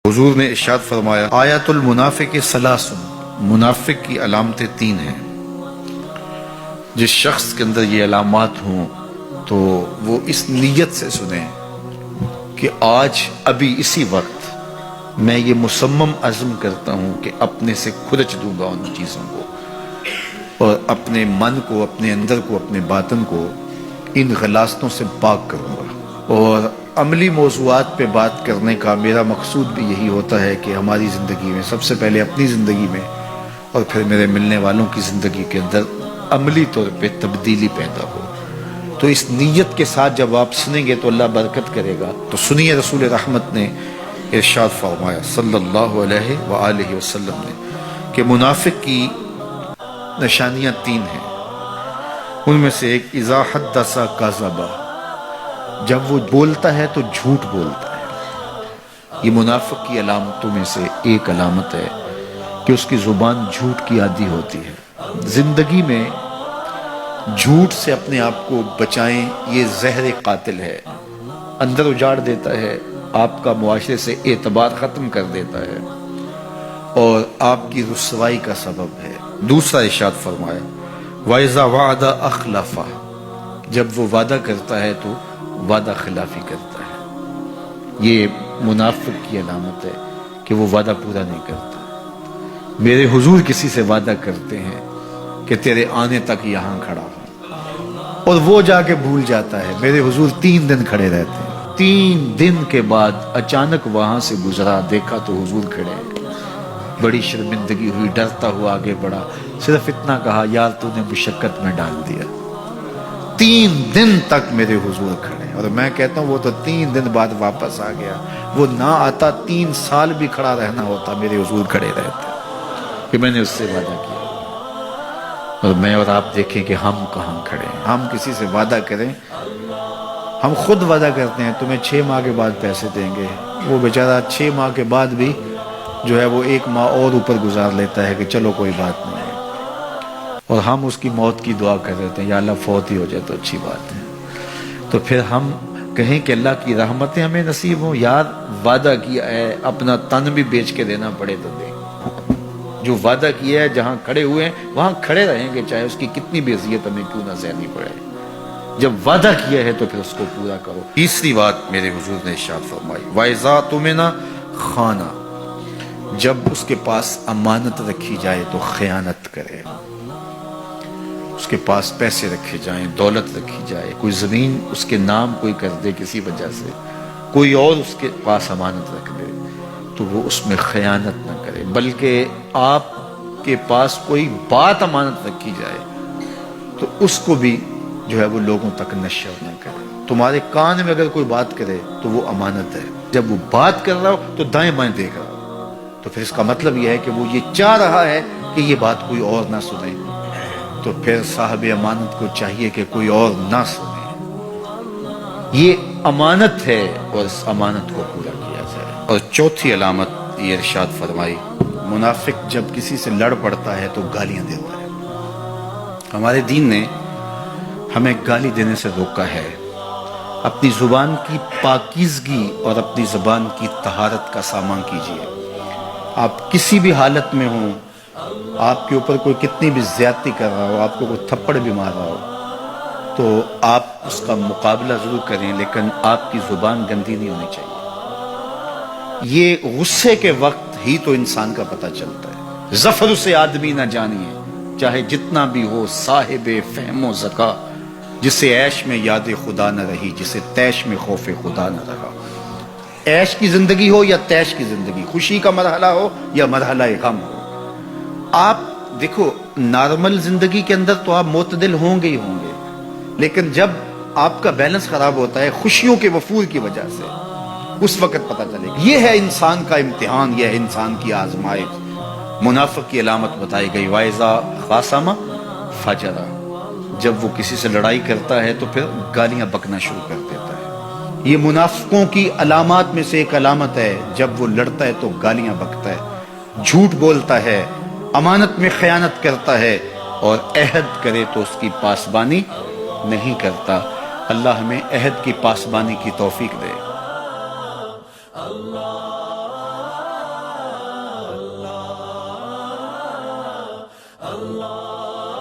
حضور نے ارشاد فرمایا آیات المنافق ثلاث، منافق کی علامتیں تین ہیں۔ جس شخص کے اندر یہ علامات ہوں تو وہ اس نیت سے سنیں کہ آج ابھی اسی وقت میں یہ مصمم عزم کرتا ہوں کہ اپنے سے کھرچ دوں گا ان چیزوں کو اور اپنے من کو، اپنے اندر کو، اپنے باطن کو ان غلاظتوں سے پاک کروں گا۔ اور عملی موضوعات پہ بات کرنے کا میرا مقصود بھی یہی ہوتا ہے کہ ہماری زندگی میں سب سے پہلے اپنی زندگی میں اور پھر میرے ملنے والوں کی زندگی کے اندر عملی طور پہ تبدیلی پیدا ہو۔ تو اس نیت کے ساتھ جب آپ سنیں گے تو اللہ برکت کرے گا۔ تو سنیے رسول رحمت نے ارشاد فرمایا صلی اللہ علیہ وآلہ وسلم نے کہ منافق کی نشانیاں تین ہیں۔ ان میں سے ایک اذا حدث کذب، جب وہ بولتا ہے تو جھوٹ بولتا ہے۔ یہ منافق کی علامتوں میں سے ایک علامت ہے کہ اس کی زبان جھوٹ کی عادی ہوتی ہے۔ زندگی میں جھوٹ سے اپنے آپ کو بچائیں، یہ زہر قاتل ہے، اندر اجاڑ دیتا ہے، آپ کا معاشرے سے اعتبار ختم کر دیتا ہے اور آپ کی رسوائی کا سبب ہے۔ دوسرا ارشاد فرمایا وَإِذَا وَعَدَ أَخْلَفَ، جب وہ وعدہ کرتا ہے تو وعدہ خلافی کرتا ہے۔ یہ منافق کی علامت ہے کہ وہ وعدہ پورا نہیں کرتا۔ میرے حضور کسی سے وعدہ کرتے ہیں کہ تیرے آنے تک یہاں کھڑا ہوں اور وہ جا کے بھول جاتا ہے۔ میرے حضور 3 دن کھڑے رہتے ہیں، 3 دن کے بعد اچانک وہاں سے گزرا، دیکھا تو حضور کھڑے ہیں۔ بڑی شرمندگی ہوئی، ڈرتا ہوا آگے بڑھا، صرف اتنا کہا یار تو نے مشقت میں ڈال دیا۔ 3 دن تک میرے حضور کھڑے، اور میں کہتا ہوں وہ تو 3 دن بعد واپس آ گیا۔ وہ نہ آتا 3 سال بھی کھڑا رہنا ہوتا، میرے حضور کھڑے رہتے کہ میں نے اس سے وعدہ کیا۔ اور میں اور آپ دیکھیں کہ ہم کہاں کھڑے ہیں۔ ہم کسی سے وعدہ کریں، ہم خود وعدہ کرتے ہیں تمہیں 6 ماہ کے بعد پیسے دیں گے، وہ بیچارہ 6 ماہ کے بعد بھی جو ہے وہ 1 ماہ اور اوپر گزار لیتا ہے کہ چلو کوئی بات نہیں ہے، اور ہم اس کی موت کی دعا کر دیتے ہیں یا اللہ فوت ہی ہو جائے تو اچھی بات ہے۔ تو پھر ہم کہیں کہ اللہ کی رحمتیں ہمیں نصیب ہوں، یار وعدہ کیا ہے اپنا تن بھی بیچ کے دینا پڑے تو دے۔ جو وعدہ کیا ہے جہاں کھڑے ہوئے ہیں وہاں کھڑے رہیں گے، چاہے اس کی کتنی بھی اذیت ہمیں کیوں نہ سہنی پڑے۔ جب وعدہ کیا ہے تو پھر اس کو پورا کرو۔ تیسری بات میرے حضور نے ارشاد فرمائی وَإِذَا اؤْتُمِنَ خَانَ، جب اس کے پاس امانت رکھی جائے تو خیانت کرے۔ اس کے پاس پیسے رکھے جائیں، دولت رکھی جائے، کوئی زمین اس کے نام کوئی کر دے کسی وجہ سے، کوئی اور اس کے پاس امانت رکھ دے تو وہ اس میں خیانت نہ کرے، بلکہ آپ کے پاس کوئی بات امانت رکھی جائے تو اس کو بھی جو ہے وہ لوگوں تک نشر نہ کرے۔ تمہارے کان میں اگر کوئی بات کرے تو وہ امانت ہے، جب وہ بات کر رہا ہو تو دائیں بائیں دیکھ رہا ہو تو پھر اس کا مطلب یہ ہے کہ وہ یہ چاہ رہا ہے کہ یہ بات کوئی اور نہ سنے، تو پھر صاحب امانت کو چاہیے کہ کوئی اور نہ سنے۔ یہ امانت ہے اور اس امانت کو پورا کیا جائے۔ اور چوتھی علامت یہ ارشاد فرمائی منافق جب کسی سے لڑ پڑتا ہے تو گالیاں دیتا ہے۔ ہمارے دین نے ہمیں گالی دینے سے روکا ہے۔ اپنی زبان کی پاکیزگی اور اپنی زبان کی طہارت کا سامان کیجیے۔ آپ کسی بھی حالت میں ہوں، آپ کے اوپر کوئی کتنی بھی زیادتی کر رہا ہو، آپ کو کوئی تھپڑ بھی مار رہا ہو تو آپ اس کا مقابلہ ضرور کریں، لیکن آپ کی زبان گندی نہیں ہونی چاہیے۔ یہ غصے کے وقت ہی تو انسان کا پتہ چلتا ہے۔ ظفر اسے آدمی نہ جانیے چاہے جتنا بھی ہو صاحب فہم و ذکا، جسے عیش میں یاد خدا نہ رہی، جسے تیش میں خوف خدا نہ رہا۔ عیش کی زندگی ہو یا تیش کی زندگی، خوشی کا مرحلہ ہو یا مرحلہ غم ہو، آپ دیکھو نارمل زندگی کے اندر تو آپ معتدل ہوں گے ہی ہوں گے، لیکن جب آپ کا بیلنس خراب ہوتا ہے خوشیوں کے وفور کی وجہ سے، اس وقت پتہ چلے گا۔ یہ ہے انسان کا امتحان، یہ ہے انسان کی آزمائش۔ منافق کی علامت بتائی گئی وَإِذَا خَاصَمَ فَجَرَ، جب وہ کسی سے لڑائی کرتا ہے تو پھر گالیاں بکنا شروع کر دیتا ہے۔ یہ منافقوں کی علامات میں سے ایک علامت ہے، جب وہ لڑتا ہے تو گالیاں بکتا ہے، جھوٹ بولتا ہے، امانت میں خیانت کرتا ہے، اور عہد کرے تو اس کی پاسبانی نہیں کرتا۔ اللہ ہمیں عہد کی پاسبانی کی توفیق دے۔